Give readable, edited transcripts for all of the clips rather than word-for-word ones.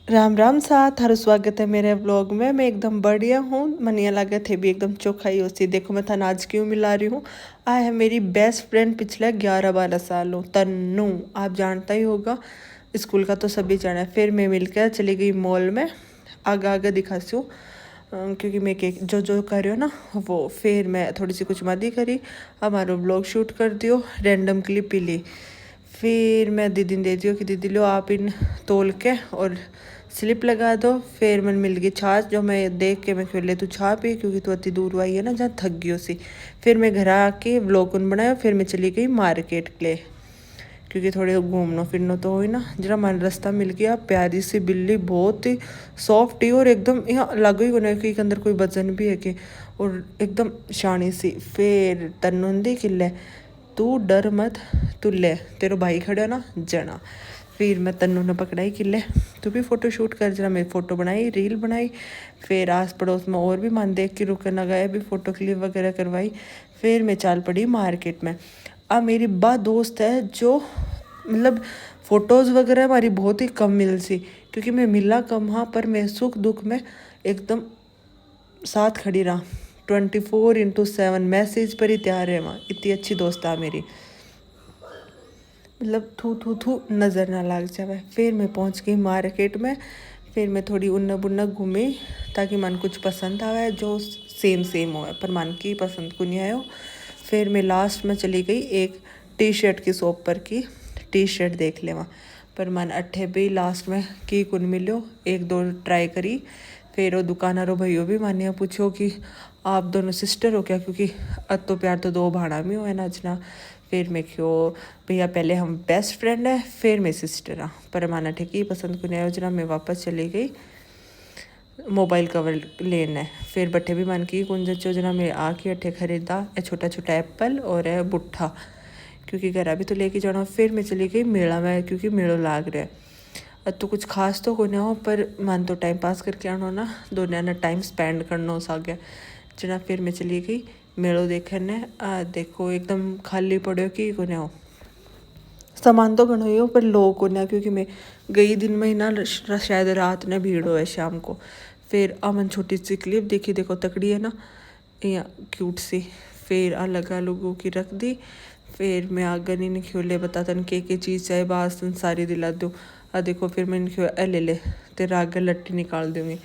राम राम साथ हर स्वागत है मेरे व्लॉग में। मैं एकदम बढ़िया हूँ। मनिया लागत है भी एकदम चोखाई होती। देखो मैं थाना आज क्यों मिला रही हूँ। आ है मेरी बेस्ट फ्रेंड पिछले 11-12 सालों तन्नू, आप जानता ही होगा, स्कूल का तो सभी जाना है। फिर मैं मिलकर चली गई मॉल में, आगे आगे दिखाती हूँ क्योंकि मैं केक जो जो कर रही हूँ ना वो। फिर मैं थोड़ी सी कुछ मदी करी, हमारा ब्लॉग शूट कर दियो, रैंडम क्लिप ही ली। फिर मैं दीदी ने दे दियो कि दीदी लो आप इन तोल के और स्लिप लगा दो। फिर मन मिल गई छाछ, जो मैं देख के मैं क्यों ले तू छा पी क्योंकि तू अति दूर आई है ना जहाँ थक गई सी। फिर मैं घर आके व्लॉग उन बनाया। फिर मैं चली गई मार्केट के लिए क्योंकि थोड़े घूमना फिरना तो हो ही ना। जरा मन रास्ता मिल गया, प्यारी सी बिल्ली, बहुत ही सॉफ्ट ही और एकदम यहाँ लग ही होना कि अंदर कोई वजन भी है कि, और एकदम शानी सी। फिर तन्नुंदी किले तू डर मत, तू ले तेरा भाई खड़ा ना जना। फिर मैं तन्नू ने पकड़ाई किले तू भी फ़ोटो शूट कर जरा। मैं फ़ोटो बनाई, रील बनाई। फिर आस पड़ोस में और भी मन देख के रुकने लगा है, भी फ़ोटो क्लिप वगैरह करवाई। फिर मैं चल पड़ी मार्केट में। अब मेरी बा दोस्त है जो मतलब फ़ोटोज़ वगैरह हमारी बहुत ही कम मिल सी, क्योंकि मैं मिला कम हाँ, पर मैं सुख दुख में एकदम साथ खड़ी रहा। 24/7 मैसेज पर ही तैयार है वहाँ। इतनी अच्छी दोस्त है मेरी, मतलब थू थू थू नज़र ना लग जाए। फिर मैं पहुँच गई मार्केट में। फिर मैं थोड़ी उन्ना बुन्ना घूमी ताकि मन कुछ पसंद आवे जो सेम सेम हो, पर मन की पसंद को नहीं आयो। फिर मैं लास्ट में चली गई एक टी शर्ट की शॉप पर की टी शर्ट देख ले वहाँ, पर मन अट्ठे भी लास्ट में की कुन मिलो, एक दो ट्राई करी। फिर वो दुकानदारों भैया भी मानिया पूछो कि आप दोनों सिस्टर हो क्या, क्योंकि अत तो प्यार तो दो भाड़ा में हो है ना जना। फिर मैं क्यों भैया पहले हम बेस्ट फ्रेंड है फिर मैं सिस्टर हाँ, पर माना ठीक ही पसंद को नहीं आया जना। मैं वापस चली गई मोबाइल कवर लेना है। फिर बट्ठे भी मन की कुंज चो जना मैं आके अट्ठे खरीदा छोटा छोटा एप्पल और है बुट्ठा, क्योंकि घर भी तो लेके जाना। फिर मैं चली गई मेला में क्योंकि मेलो लाग रहा है। अब तो कुछ खास तो कोई ना हो, पर मन तो टाइम पास करके आना ना, दोनों ना टाइम स्पेंड करना हो सा गया जना। फिर मैं चली गई मेलो देखने। देखो एकदम खाली पड़ो कि कोने हो, सामान तो घणो ही हो पर लोग को ना, क्योंकि मैं गई दिन में ही ना शायद रात में भीड़ हो है शाम को। फिर अमन छोटी सी क्लिप देखी, देखो तकड़ी है ना यहाँ क्यूट सी। फिर अलग लोगों की रख दी। फिर मैं आगे नहीं खोले बता तन के चीज़ चाहे बास तन सारी दिला दूँ। देखो फिर मैं इनको ले ले तेरा आगे लट्टी निकाल दूँगी।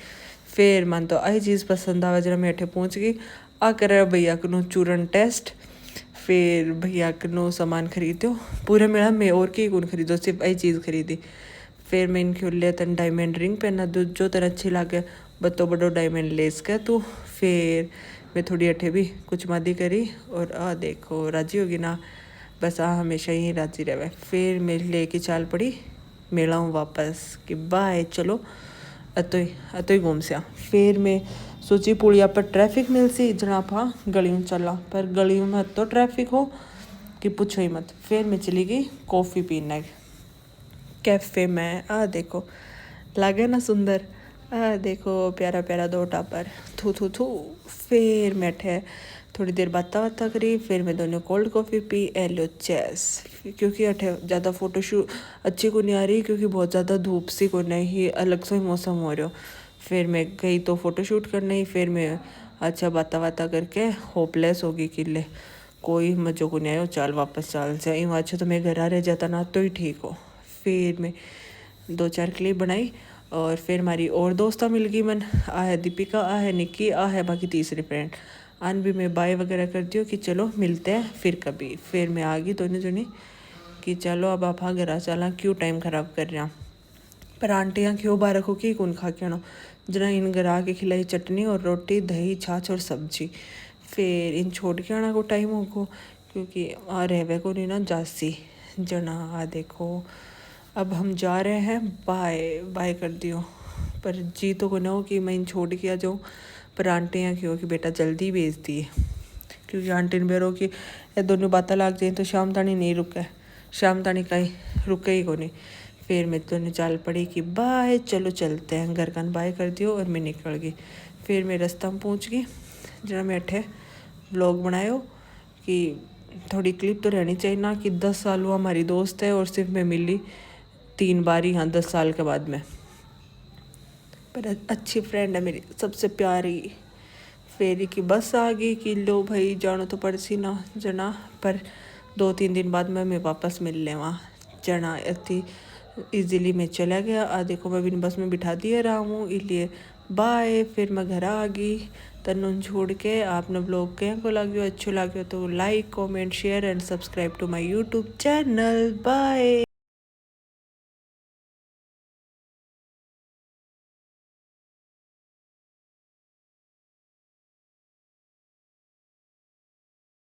फिर मन तो आई चीज़ पसंद आवा जरा मैं अठे पहुँच गई। आ कर भैया को चूरन टेस्ट। फिर भैया को सामान खरीदो पूरे मेला में, और की कौन खरीदो, सिर्फ यही चीज़ खरीदी। फिर मैं इनके ले तन डायमंड रिंग पहना दो जो तरह अच्छी लगे, बतो बड़ो डायमंड लेस का तू। फिर मैं थोड़ी अठे भी कुछ मादी करी और देखो राजी होगी ना, बस हमेशा ही राजी रहे। फिर मैं लेके चाल पड़ी मेला हूँ वापस कि बाय चलो अतो ही घूम से। फिर मैं सोची पुलिया पर ट्रैफिक मिल सी जना आप गलियों चला, पर गलियों में तो ट्रैफिक हो कि पूछो ही मत। फिर मैं चली गई कॉफ़ी पीने कैफ़े में। देखो लगे ना सुंदर, देखो प्यारा प्यारा दो टापर थू थू थू। फिर मैं ठे थोड़ी देर बाता बाता करी। फिर मैं दोनों कोल्ड कॉफ़ी पी एलो चेस, क्योंकि अठे ज़्यादा फ़ोटो शूट अच्छी को नहीं आ रही क्योंकि बहुत ज़्यादा धूप सी को नहीं, अलग सा ही मौसम हो रहा हो। फिर मैं गई तो फ़ोटो शूट करने ही। फिर मैं अच्छा बाता बाता करके होपलेस होगी कि ले कोई मज़ो को नहीं आयो, चल वापस चल जाए वहाँ। अच्छा तो मैं घर आ रह जाता ना तो ही ठीक हो। फिर मैं 2-4 क्लिप बनाई और फिर हमारी और दोस्ता मिल गई मन, आ है दीपिका, आ है निक्की, आ है बाकी तीसरी फ्रेंड आन भी। मैं बाय वगैरह करती हूँ कि चलो मिलते हैं फिर कभी। फिर मैं आ गई दोनों जनी कि चलो अब आप घर चला, क्यों टाइम ख़राब कर रहे हैं। पर आंटियाँ क्यों बारक हो कि कौन खा के आना जना। इन घर आके खिलाई चटनी और रोटी दही छाछ और सब्जी। फिर इन छोड़ के आना को टाइम होगा क्योंकि रहवे को नहीं ना जासी जना। देखो अब हम जा रहे हैं, बाय बाय कर दियो। पर जी तो को ना हो कि मैं इन छोड़ के आ जाऊँ, पर आंटियाँ क्यों कि बेटा जल्दी भेज दिए, क्योंकि आंटी ने बेरो कि ये दोनों बातें लग जाए तो शाम तानी नहीं रुके, शाम तानी कहीं रुके ही को नहीं। फिर मैं दोनों चाल पड़ी कि बाय चलो चलते हैं, घर का बाय कर दियो और मैं निकल गई। फिर मैं रास्ता में पहुँच गई जरा मैं अठे व्लॉग बनायो कि थोड़ी क्लिप तो रहनी चाहिए ना, कि 10 साल हुआ हमारी दोस्त है और सिर्फ मैं मिली 3 बार ही, हाँ 10 साल के बाद में। पर अच्छी फ्रेंड है मेरी सबसे प्यारी। फेरी की बस आ गई कि लो भाई जानो तो पड़सी ना जना, पर 2-3 दिन बाद मैं वापस मिल ले वहाँ जना इतनी इजीली मैं चला गया। आधे को मैं भी बस में बिठा दिया रहा हूँ इसलिए बाय। फिर मैं घर आ गई तन्नून छोड़ के। आपने ब्लॉग क्या को लगे अच्छो लगे तो like comment share and subscribe to my YouTube channel. Bye.